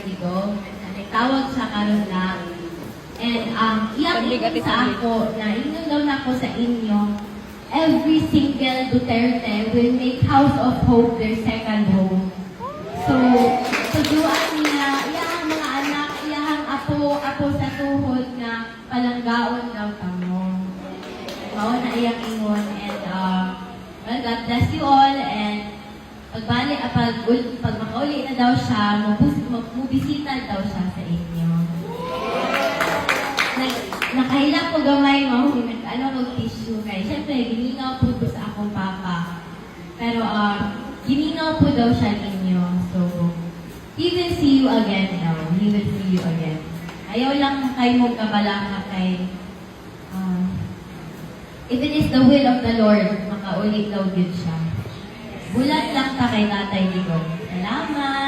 Digo. Tawag siya karon lang. And iyak sa ako na ingon daw na ako sa inyo, every single Duterte will make House of Hope their second home. So duaan niya, iyahang mga anak, iyahang apo sa tuhod na palanggaon daw tamo. Mao na iyang ingon and well, God bless you all and pag makauli na daw siya, mubisita daw siya sa inyo. Nakahilap ko gamay mo, mag-tissue kay. Siyempre, giningaw po sa akong papa. Pero, giningaw po daw siya ninyo. So, he will see you again now. He will see you again. Ayaw lang kayo mo kabalaka kay, if it is the will of the Lord, makaulit daw yun siya. Bulat lang ka kay Tatay Digong. Salamat!